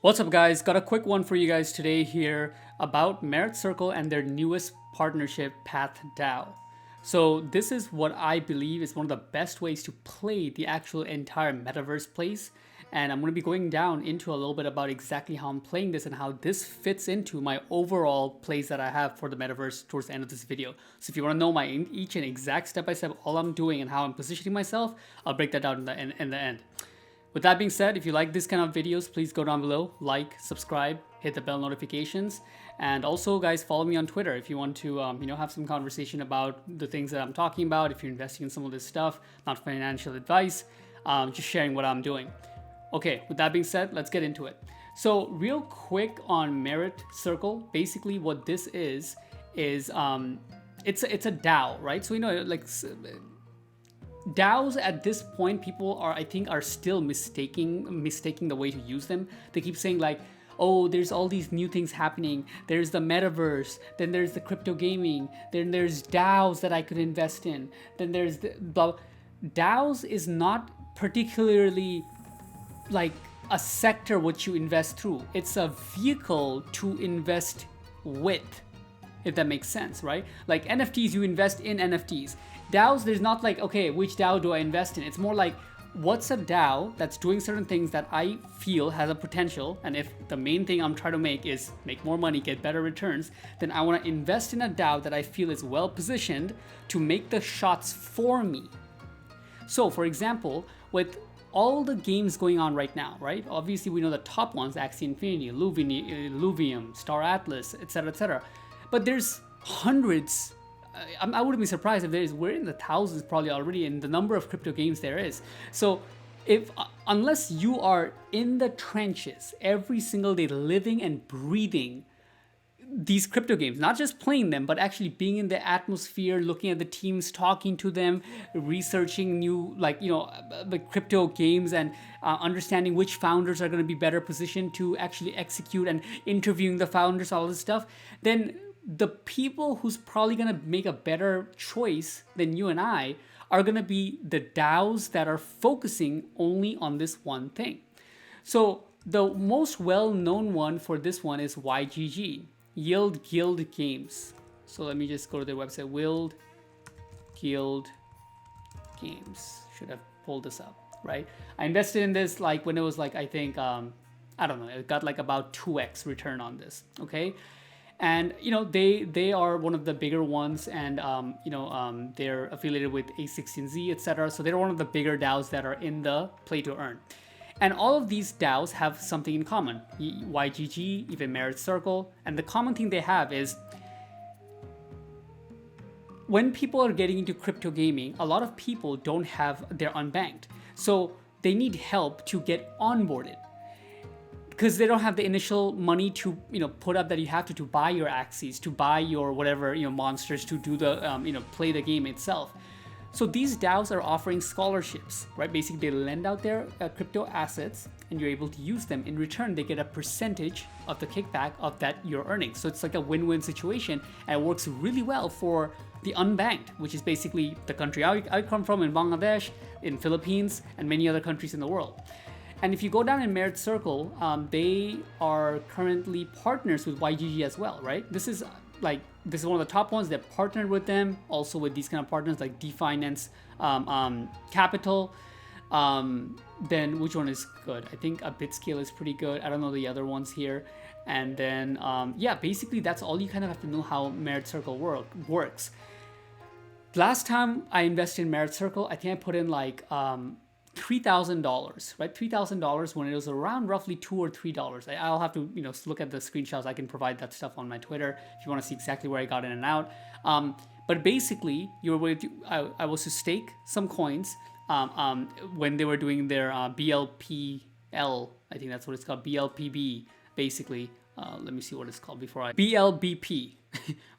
What's up, guys? Got a quick one for you guys today here about Merit Circle and their newest partnership, PathDAO. So this is what I believe is one of the best ways to play the actual entire metaverse place. And I'm going to be going down into a little bit about exactly how I'm playing this and how this fits into my overall plays that I have for the metaverse towards the end of this video. So if you want to know my each and exact step-by-step, all I'm doing and how I'm positioning myself, I'll break that down in the end. With that being said, if you like this kind of videos, please go down below, like, subscribe, hit the bell notifications, and also, guys, follow me on Twitter if you want to, have some conversation about the things that I'm talking about. If you're investing in some of this stuff, not financial advice, just sharing what I'm doing. Okay, with that being said, let's get into it. So, real quick on Merit Circle, basically what this is it's a DAO, right? So DAOs at this point, people are still mistaking the way to use them. They keep saying like, oh, there's all these new things happening. There's the metaverse, then there's the crypto gaming, then there's DAOs that I could invest in, then there's the blah. DAOs is not particularly like a sector which you invest through. It's a vehicle to invest with, if that makes sense, right? Like NFTs, you invest in NFTs. DAOs, there's not like, okay, which DAO do I invest in? It's more like, what's a DAO that's doing certain things that I feel has a potential, and if the main thing I'm trying to make is make more money, get better returns, then I want to invest in a DAO that I feel is well positioned to make the shots for me. So, for example, with all the games going on right now, right? Obviously, we know the top ones: Axie Infinity, Illuvium, Star Atlas, etc., etc. But there's hundreds. I wouldn't be surprised if we're in the thousands probably already in the number of crypto games there is. So unless you are in the trenches every single day, living and breathing these crypto games, not just playing them, but actually being in the atmosphere, looking at the teams, talking to them, researching new, the crypto games, and understanding which founders are going to be better positioned to actually execute, and interviewing the founders, all this stuff, then the people who's probably going to make a better choice than you and I are going to be the DAOs that are focusing only on this one thing. So the most well-known one for this one is YGG, Yield Guild Games. So let me just go to their website, Yield Guild Games. Should have pulled this up, right? I invested in this like when it was like, I think, I don't know, it got like about 2x return on this, okay? And they are one of the bigger ones, and they're affiliated with A16Z, etc. So they're one of the bigger DAOs that are in the play to earn. And all of these DAOs have something in common: YGG, even Merit Circle, and the common thing they have is when people are getting into crypto gaming, a lot of people don't have they're unbanked, so they need help to get onboarded, because they don't have the initial money to put up that you have to buy your Axies, to buy your whatever monsters, to do the play the game itself. So these DAOs are offering scholarships, right? Basically, they lend out their crypto assets, and you're able to use them. In return, they get a percentage of the kickback of that you're earning. So it's like a win-win situation, and it works really well for the unbanked, which is basically the country I come from, in Bangladesh, in Philippines, and many other countries in the world. And if you go down in Merit Circle, they are currently partners with YGG as well, right? This is one of the top ones. They're partnered with them, also with these kind of partners like DeFinance, Capital. Then which one is good? I think a BitScale is pretty good. I don't know the other ones here. And then, basically that's all you kind of have to know how Merit Circle works. Last time I invested in Merit Circle, I think I put in like $3,000, right? $3,000 when it was around roughly $2 or $3. I'll have to, look at the screenshots. I can provide that stuff on my Twitter if you want to see exactly where I got in and out. But basically, I was to stake some coins when they were doing their BLPL. I think that's what it's called, BLPB, basically. Let me see what it's called before BLBP,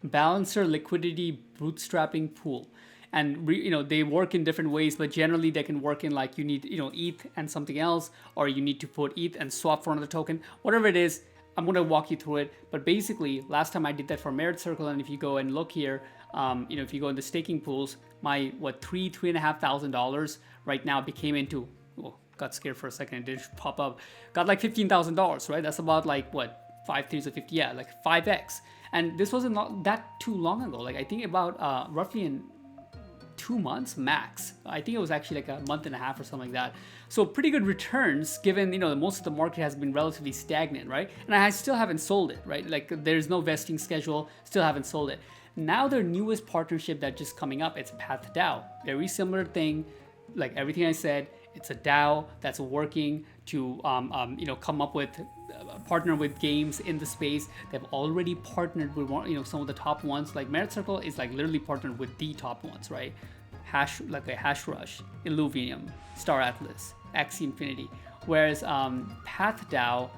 Balancer Liquidity Bootstrapping Pool. And they work in different ways, but generally they can work in like you need ETH and something else, or you need to put ETH and swap for another token, whatever it is. I'm going to walk you through it. But basically, last time I did that for Merit Circle, and if you go and look here, if you go in the staking pools, my $3,500 right now became into got scared for a second. It didn't pop up. Got like $15,000, right? That's about like what, 5 3s of 50? Yeah, like 5x. And this wasn't that too long ago. Like I think about roughly in 2 months max. I think it was actually like a month and a half or something like that. So pretty good returns given, most of the market has been relatively stagnant, right? And I still haven't sold it, right? Like there's no vesting schedule, still haven't sold it. Now their newest partnership that just coming up, it's PathDAO. Very similar thing, like everything I said, it's a DAO that's working to come up with partner with games in the space. They've already partnered with some of the top ones. Like Merit Circle is like literally partnered with the top ones, right? Hashrush, Illuvium, Star Atlas, Axie Infinity. Whereas PathDAO,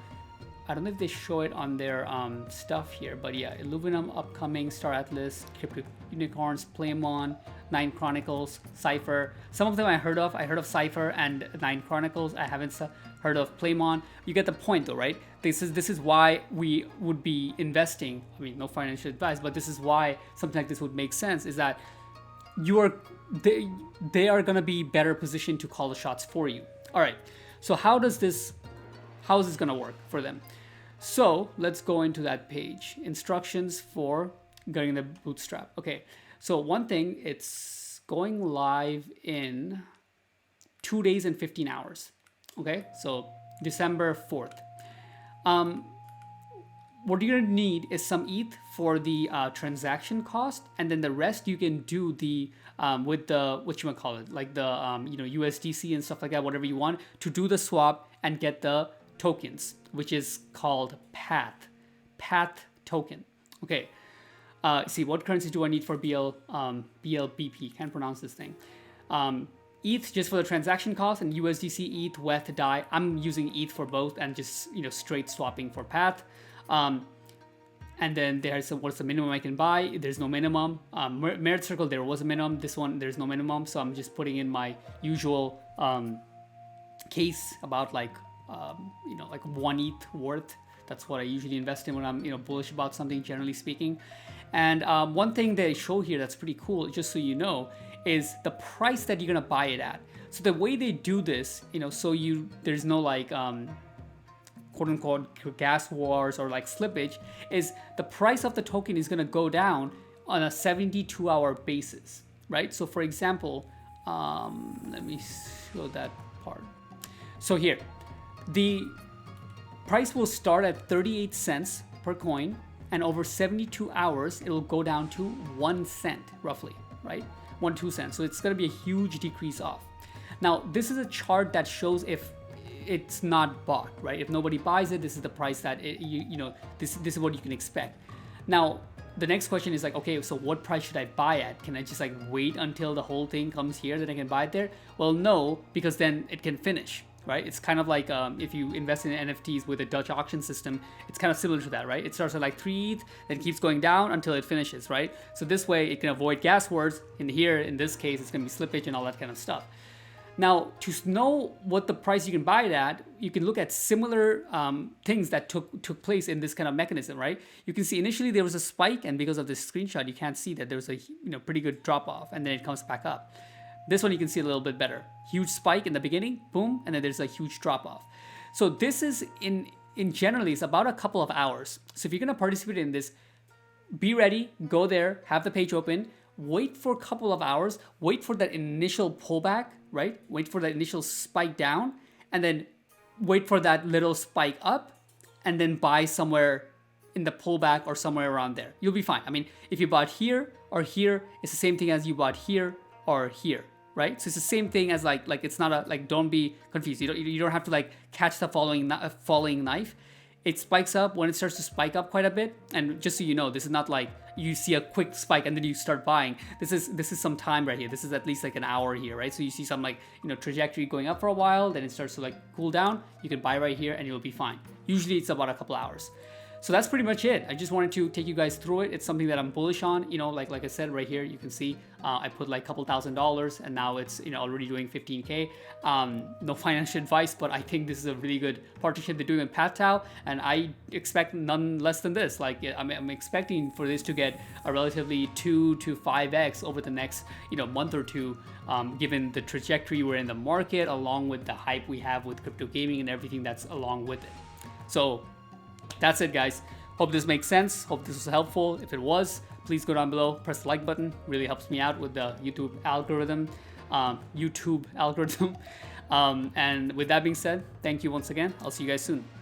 I don't know if they show it on their stuff here, but yeah, Illuvium upcoming, Star Atlas, Crypto Unicorns, Playmon, Nine Chronicles, Cypher. Some of them I heard of. I heard of Cypher and Nine Chronicles. I haven't heard of Playmon. You get the point though, right? This is why we would be investing. I mean, no financial advice, but this is why something like this would make sense, is that they are gonna be better positioned to call the shots for you. All right, so how is this gonna work for them? So let's go into that page. Instructions for getting the Bootstrap. Okay, so one thing, it's going live in 2 days and 15 hours. Okay, so December 4th. What you're gonna need is some ETH for the transaction cost, and then the rest you can do the with the like the USDC and stuff like that, whatever you want to do the swap and get the tokens, which is called Path token. Okay. See, what currency do I need for BLBP? Can't pronounce this thing. ETH just for the transaction cost, and USDC, ETH, WETH, DAI. I'm using ETH for both and just straight swapping for Path. And then there's what's the minimum I can buy? There's no minimum. Merit Circle, there was a minimum. This one, there's no minimum. So I'm just putting in my usual case about like 1 ETH worth. That's what I usually invest in when I'm bullish about something, generally speaking. And one thing they show here that's pretty cool, just so you know, is the price that you're gonna buy it at. So the way they do this, there's no like quote unquote gas wars or like slippage, is the price of the token is gonna go down on a 72-hour basis, right? So for example, let me show that part. So here, the price will start at 38 cents per coin, and over 72 hours, it'll go down to 1 cent, roughly, right? 1-2 cents. So it's gonna be a huge decrease off. Now, this is a chart that shows if it's not bought, right? If nobody buys it, this is the price that this is what you can expect. Now, the next question is like, okay, so what price should I buy at? Can I just like wait until the whole thing comes here, then I can buy it there? Well, no, because then it can finish. Right? It's kind of like if you invest in NFTs with a Dutch auction system, it's kind of similar to that, right? It starts at like 3 ETH, then keeps going down until it finishes, right? So this way it can avoid gas wars. In this case, it's going to be slippage and all that kind of stuff. Now, to know what the price you can buy it at, you can look at similar things that took place in this kind of mechanism, right? You can see initially there was a spike, and because of this screenshot, you can't see that there was a pretty good drop off, and then it comes back up. This one you can see a little bit better. Huge spike in the beginning, boom, and then there's a huge drop off. So this is in generally, it's about a couple of hours. So if you're gonna participate in this, be ready, go there, have the page open, wait for a couple of hours, wait for that initial pullback, right? Wait for that initial spike down, and then wait for that little spike up, and then buy somewhere in the pullback or somewhere around there. You'll be fine. I mean, if you bought here or here, it's the same thing as you bought here or here. Right? So it's the same thing as like it's not don't be confused. You don't have to like catch the falling knife. It spikes up when it starts to spike up quite a bit. And just so you know, this is not like you see a quick spike and then you start buying. This is some time right here. This is at least like an hour here, right? So you see some trajectory going up for a while, then it starts to like cool down. You can buy right here and you'll be fine. Usually it's about a couple hours. So that's pretty much it. I just wanted to take you guys through it. It's something that I'm bullish on. Like I said right here, you can see I put like a couple $1,000s, and now it's already doing 15K. No financial advice, but I think this is a really good partnership they're doing with PathTao, and I expect none less than this. Like I'm expecting for this to get a relatively 2 to 5x over the next month or two, given the trajectory we're in the market, along with the hype we have with crypto gaming and everything that's along with it. So that's it, guys. Hope this makes sense. Hope this was helpful. If it was, please go down below, press the like button. Really helps me out with the YouTube algorithm. And with that being said, thank you once again. I'll see you guys soon.